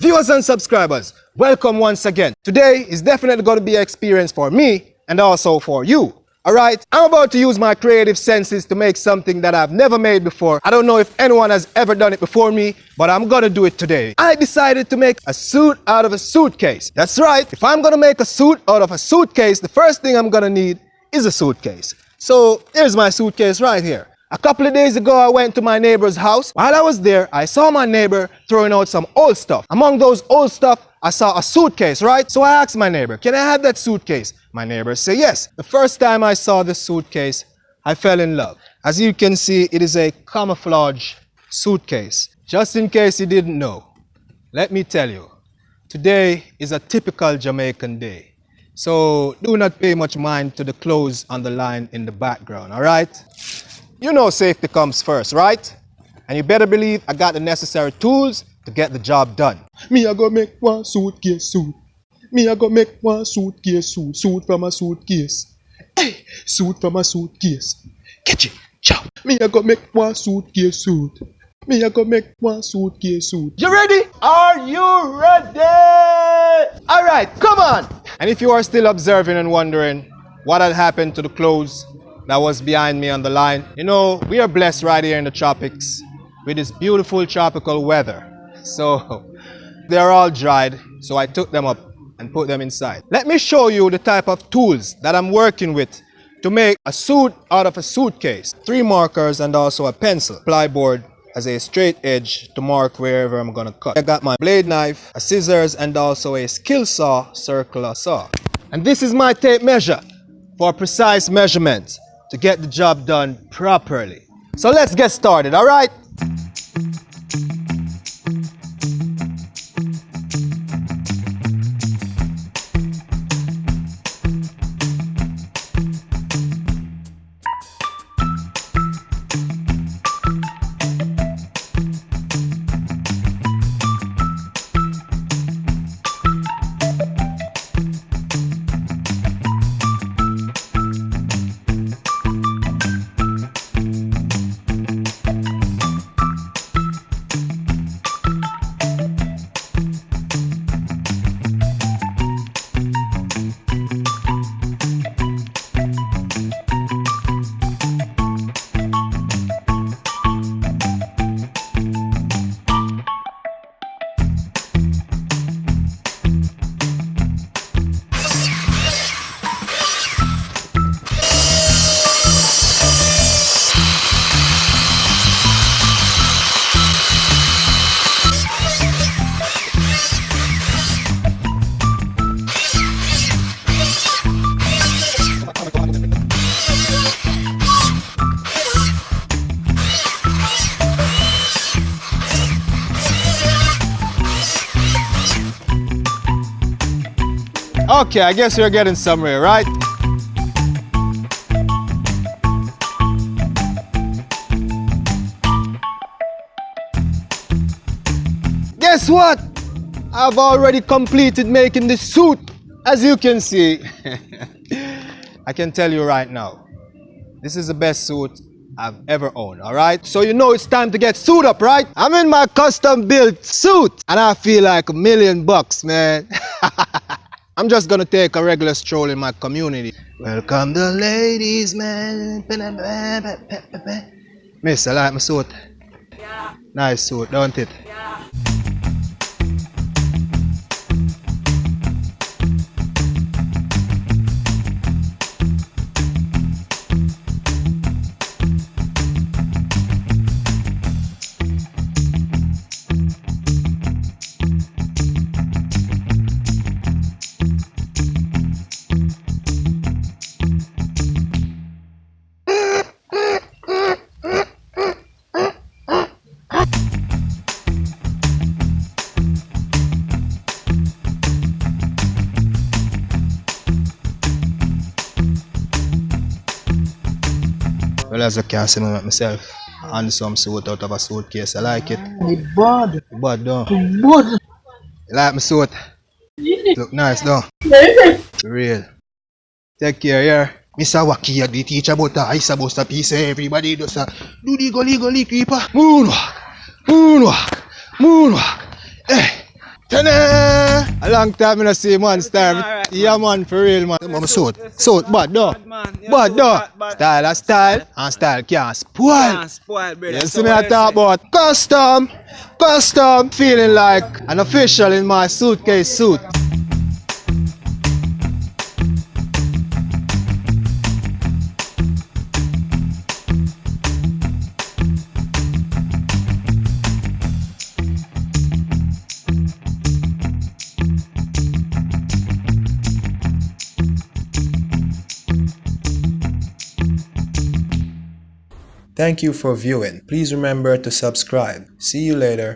Viewers and subscribers, welcome once again. Today is definitely going to be an experience for me and also for you. Alright, I'm about to use my creative senses to make something that I've never made before. I don't know if anyone has ever done it before me, but I'm gonna do it today. I decided to make a suit out of a suitcase. That's right, if I'm gonna make a suit out of a suitcase, the first thing I'm gonna need is a suitcase. So here's my suitcase right here. A couple of days ago, I went to my neighbor's house. While I was there, I saw my neighbor throwing out some old stuff. Among those old stuff, I saw a suitcase, right? So I asked my neighbor, can I have that suitcase? My neighbor said yes. The first time I saw this suitcase, I fell in love. As you can see, it is a camouflage suitcase. Just in case you didn't know, let me tell you, today is a typical Jamaican day. So do not pay much mind to the clothes on the line in the background, all right? You know safety comes first, right? And you better believe I got the necessary tools to get the job done. Me I go make one suitcase suit. Me I go make one suitcase suit. Suit from a suitcase. Hey, suit from a suitcase. Catch it, chow. Me I go make one suitcase suit. Me I go make one suitcase suit. You ready? Are you ready? All right, come on. And if you are still observing and wondering what had happened to the clothes that was behind me on the line, you know, we are blessed right here in the tropics with this beautiful tropical weather. So they're all dried, so I took them up and put them inside. Let me show you the type of tools that I'm working with to make a suit out of a suitcase. 3 markers and also a pencil. Plyboard as a straight edge to mark wherever I'm gonna cut. I got my blade knife, a scissors, and also a skill saw, circular saw. And this is my tape measure for precise measurements to get the job done properly. So let's get started, all right? Okay, I guess we're getting somewhere, right? Guess what? I've already completed making this suit. As you can see, I can tell you right now, this is the best suit I've ever owned, all right? So you know it's time to get suit up, right? I'm in my custom built suit and I feel like $1 million, man. I'm just gonna take a regular stroll in my community. Welcome the ladies, man. Miss, I like my suit. Yeah. Nice suit, don't it? Yeah. Well, as you can see, I myself and some suit out of a suitcase. I like it. The bud. Bud, though. The bud. You like my suit? Look nice, though. For real. Take care, yeah. Mr. Waki, the teacher about I supposed to piece everybody does do the gully creeper. Moonwalk. Moonwalk. Moonwalk. Hey. Ta-da! A long time I don't see man star. Alright, Yeah man, for real man. I'm a suit, bad though. Bad though. Style a style, and style can't spoil. Can't spoil, brother. You So see me what I talk about custom, feeling like an official in my suitcase suit. Thank you for viewing. Please remember to subscribe. See you later.